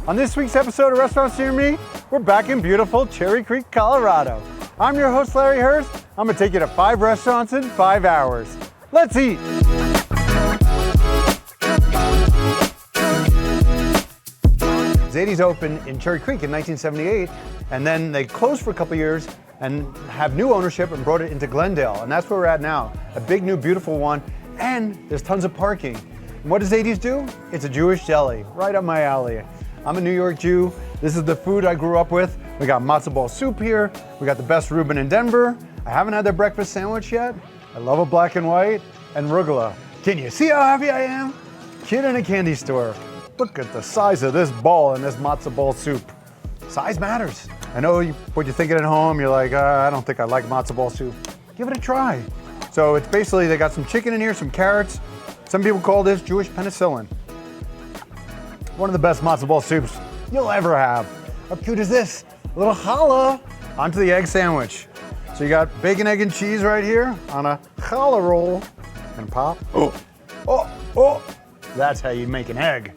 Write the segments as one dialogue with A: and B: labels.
A: On this week's episode of Restaurants Near Me, we're back in beautiful Cherr Creek, Colorado. I'm your host, Larry Hurst. I'm gonna take you to 5 restaurants in 5 hours. Let's eat. Zaidy's opened in Cherr Creek in 1978, and then they closed for a couple years and have new ownership and brought it into Glendale, and that's where we're at now. A big, new, beautiful one, and there's tons of parking. And what does Zaidy's do? It's a Jewish deli, right up my alley. I'm a New York Jew. This is the food I grew up with. We got matzo ball soup here. We got the best Reuben in Denver. I haven't had their breakfast sandwich yet. I love a black and white and arugula. Can you see how happy I am? Kid in a candy store. Look at the size of this ball in this matzo ball soup. Size matters. I know what you're thinking at home. You're like, I don't think I like matzo ball soup. Give it a try. So it's basically, they got some chicken in here, some carrots. Some people call this Jewish penicillin. One of the best matzo ball soups you'll ever have. How cute is this? A little challah onto the egg sandwich. So you got bacon, egg, and cheese right here on a challah roll. And pop. Oh. That's how you make an egg.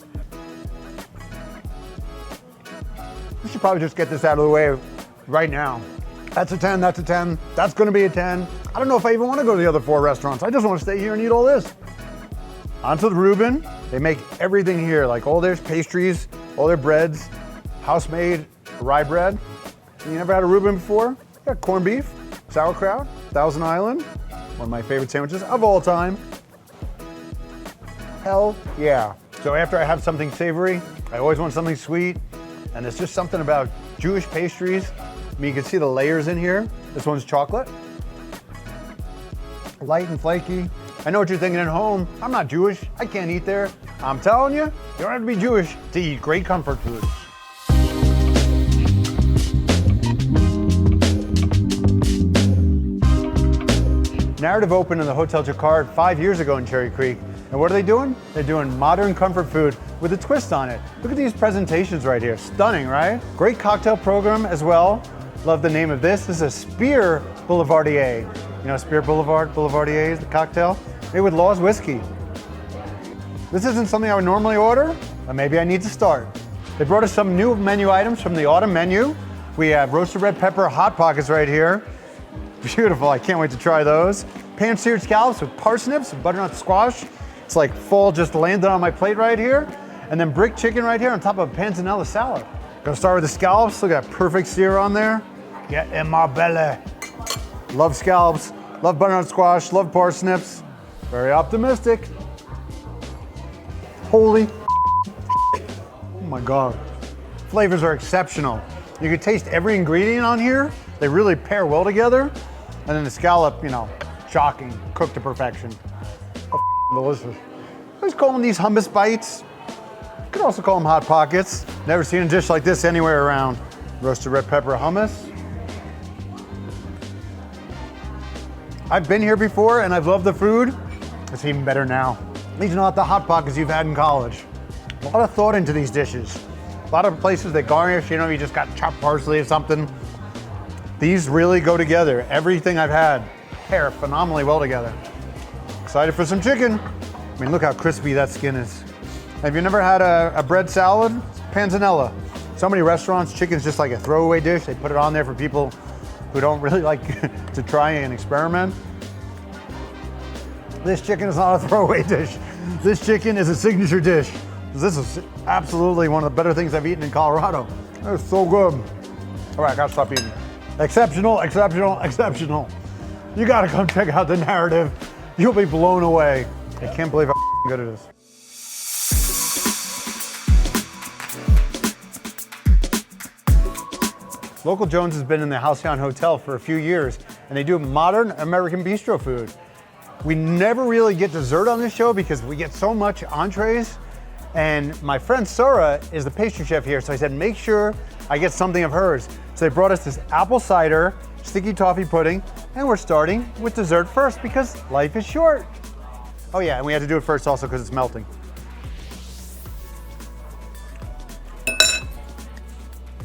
A: We should probably just get this out of the way right now. That's a 10, that's a 10. That's gonna be a 10. I don't know if I even wanna go to the other 4 restaurants. I just wanna stay here and eat all this. Onto the Reuben. They make everything here, like all their pastries, all their breads, house-made rye bread. You never had a Reuben before? Got corned beef, sauerkraut, Thousand Island, one of my favorite sandwiches of all time. Hell yeah. So after I have something savory, I always want something sweet, and there's just something about Jewish pastries. I mean, you can see the layers in here. This one's chocolate. Light and flaky. I know what you're thinking at home. I'm not Jewish, I can't eat there. I'm telling you, you don't have to be Jewish to eat great comfort food. Narrative opened in the Hotel Jacquard 5 years ago in Cherr Creek. And what are they doing? They're doing modern comfort food with a twist on it. Look at these presentations right here. Stunning, right? Great cocktail program as well. Love the name of this. This is a Spear Boulevardier. You know, Spear Boulevardier is the cocktail. Made with Law's whiskey. This isn't something I would normally order, but maybe I need to start. They brought us some new menu items from the autumn menu. We have roasted red pepper hot pockets right here. Beautiful, I can't wait to try those. Pan-seared scallops with parsnips and butternut squash. It's like fall just landed on my plate right here. And then brick chicken right here on top of a panzanella salad. Gonna start with the scallops. Look at that perfect sear on there. Get in my belly. Love scallops, love butternut squash, love parsnips. Very optimistic. Holy oh my God. Flavors are exceptional. You can taste every ingredient on here. They really pair well together. And then the scallop, you know, shocking, cooked to perfection. Delicious. I just call them these hummus bites. You could also call them hot pockets. Never seen a dish like this anywhere around. Roasted red pepper hummus. I've been here before and I've loved the food. It's even better now. These are not the hot pockets you've had in college. A lot of thought into these dishes. A lot of places they garnish, you know, you just got chopped parsley or something. These really go together. Everything I've had pair phenomenally well together. Excited for some chicken. I mean, look how crispy that skin is. Have you never had a bread salad? Panzanella. So many restaurants, chicken's just like a throwaway dish. They put it on there for people who don't really like to try and experiment. This chicken is not a throwaway dish. This chicken is a signature dish. This is absolutely one of the better things I've eaten in Colorado. It's so good. All right, I gotta stop eating. Exceptional, exceptional, exceptional. You gotta come check out the narrative. You'll be blown away. I can't believe how good it is. Local Jones has been in the Halcyon Hotel for a few years, and they do modern American bistro food. We never really get dessert on this show because we get so much entrees, and my friend Sarah is the pastry chef here, so I said, make sure I get something of hers. So they brought us this apple cider, sticky toffee pudding, and we're starting with dessert first because life is short. Oh yeah, and we had to do it first also because it's melting.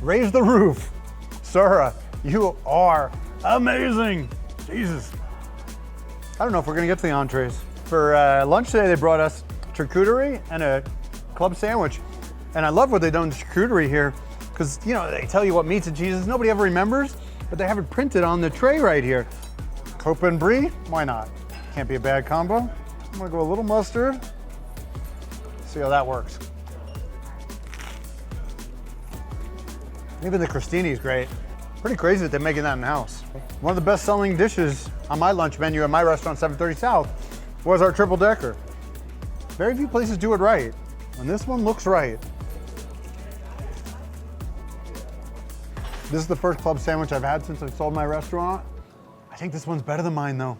A: Raise the roof. Sarah, you are amazing. Jesus. I don't know if we're gonna get to the entrees. For lunch today, they brought us charcuterie and a club sandwich. And I love what they've done with the charcuterie here, because you know, they tell you what meats and cheeses nobody ever remembers, but they have it printed on the tray right here. Copa and brie, why not? Can't be a bad combo. I'm gonna go a little mustard. See how that works. Even the crostini is great. Pretty crazy that they're making that in-house. One of the best-selling dishes on my lunch menu at my restaurant, 730 South, was our triple decker. Very few places do it right, and this one looks right. This is the first club sandwich I've had since I sold my restaurant. I think this one's better than mine though.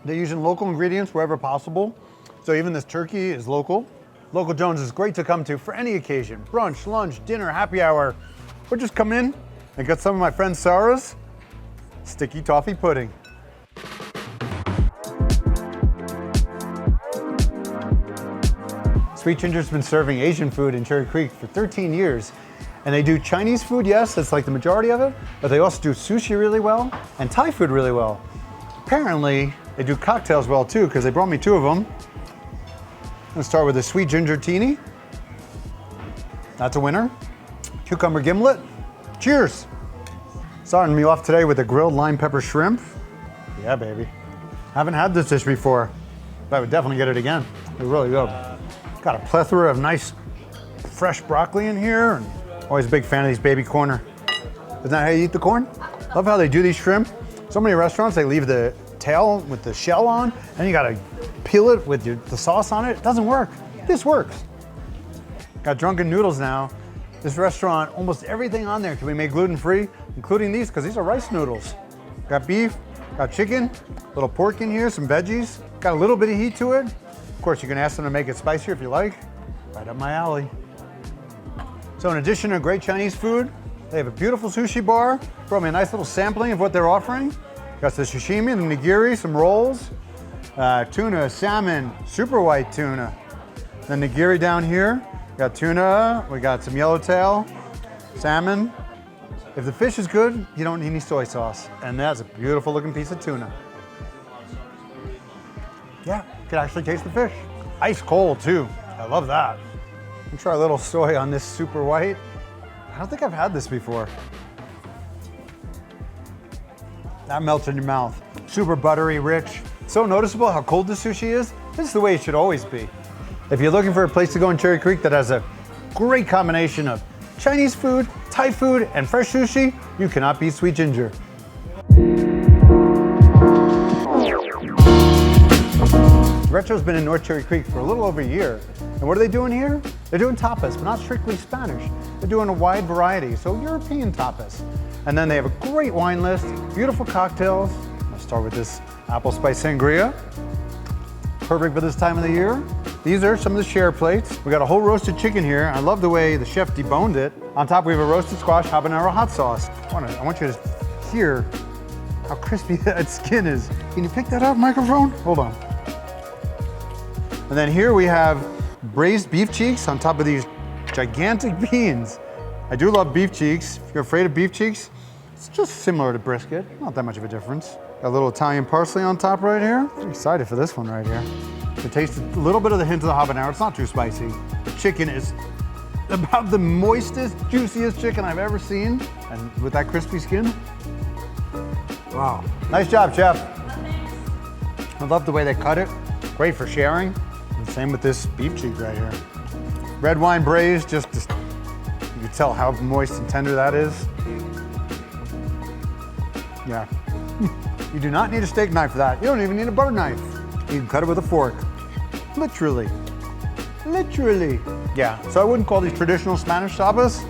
A: They're using local ingredients wherever possible. So even this turkey is local. Local Jones is great to come to for any occasion. Brunch, lunch, dinner, happy hour. Or just come in and get some of my friend Sarah's sticky toffee pudding. Sweet Ginger's been serving Asian food in Cherr Creek for 13 years. And they do Chinese food, yes, that's like the majority of it, but they also do sushi really well and Thai food really well. Apparently, they do cocktails well too, because they brought me 2 of them. I'm gonna start with a sweet ginger teeny. That's a winner. Cucumber gimlet. Cheers. Starting me off today with a grilled lime pepper shrimp. Yeah, baby. Haven't had this dish before, but I would definitely get it again. It's really good. Got a plethora of nice, fresh broccoli in here. And always a big fan of these baby corn. Isn't that how you eat the corn? Love how they do these shrimp. So many restaurants, they leave the tail with the shell on, and you gotta peel it with the sauce on it. It doesn't work. This works. Got drunken noodles now. This restaurant, almost everything on there can be made gluten-free, including these, because these are rice noodles. Got beef, got chicken, little pork in here, some veggies. Got a little bit of heat to it. Of course, you can ask them to make it spicier if you like. Right up my alley. So in addition to great Chinese food, they have a beautiful sushi bar. Brought me a nice little sampling of what they're offering. Got the sashimi, the nigiri, some rolls, tuna, salmon, super white tuna. The nigiri down here. Got tuna, we got some yellowtail, salmon. If the fish is good, you don't need any soy sauce. And that's a beautiful looking piece of tuna. Yeah, you can actually taste the fish. Ice cold too, I love that. Let me try a little soy on this super white. I don't think I've had this before. That melts in your mouth. Super buttery, rich. So noticeable how cold the sushi is. This is the way it should always be. If you're looking for a place to go in Cherr Creek that has a great combination of Chinese food, Thai food, and fresh sushi, you cannot beat Sweet Ginger. Retro's been in North Cherr Creek for a little over a year. And what are they doing here? They're doing tapas, but not strictly Spanish. They're doing a wide variety, so European tapas. And then they have a great wine list, beautiful cocktails. I'll start with this apple spice sangria. Perfect for this time of the year. These are some of the Cherr plates. We got a whole roasted chicken here. I love the way the chef deboned it. On top we have a roasted squash habanero hot sauce. I want you to hear how crispy that skin is. Can you pick that up, microphone? Hold on. And then here we have braised beef cheeks on top of these gigantic beans. I do love beef cheeks. If you're afraid of beef cheeks, it's just similar to brisket. Not that much of a difference. Got a little Italian parsley on top right here. I'm excited for this one right here. It tastes a little bit of the hint of the habanero. It's not too spicy. The chicken is about the moistest, juiciest chicken I've ever seen. And with that crispy skin. Wow. Nice job, chef. I love the way they cut it. Great for sharing. And same with this beef cheek right here. Red wine braised, you can tell how moist and tender that is. Yeah. You do not need a steak knife for that. You don't even need a butter knife. You can cut it with a fork. Literally. Literally. Yeah, so I wouldn't call these traditional Spanish tapas,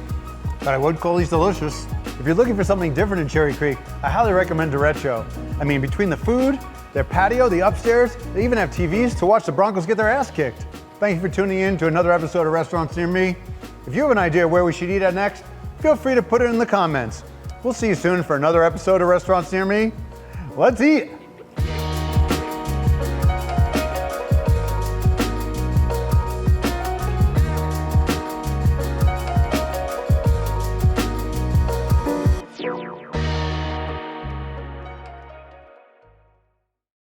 A: but I would call these delicious. If you're looking for something different in Cherr Creek, I highly recommend Derecho. I mean, between the food, their patio, the upstairs, they even have TVs to watch the Broncos get their ass kicked. Thank you for tuning in to another episode of Restaurants Near Me. If you have an idea where we should eat at next, feel free to put it in the comments. We'll see you soon for another episode of Restaurants Near Me. Let's eat!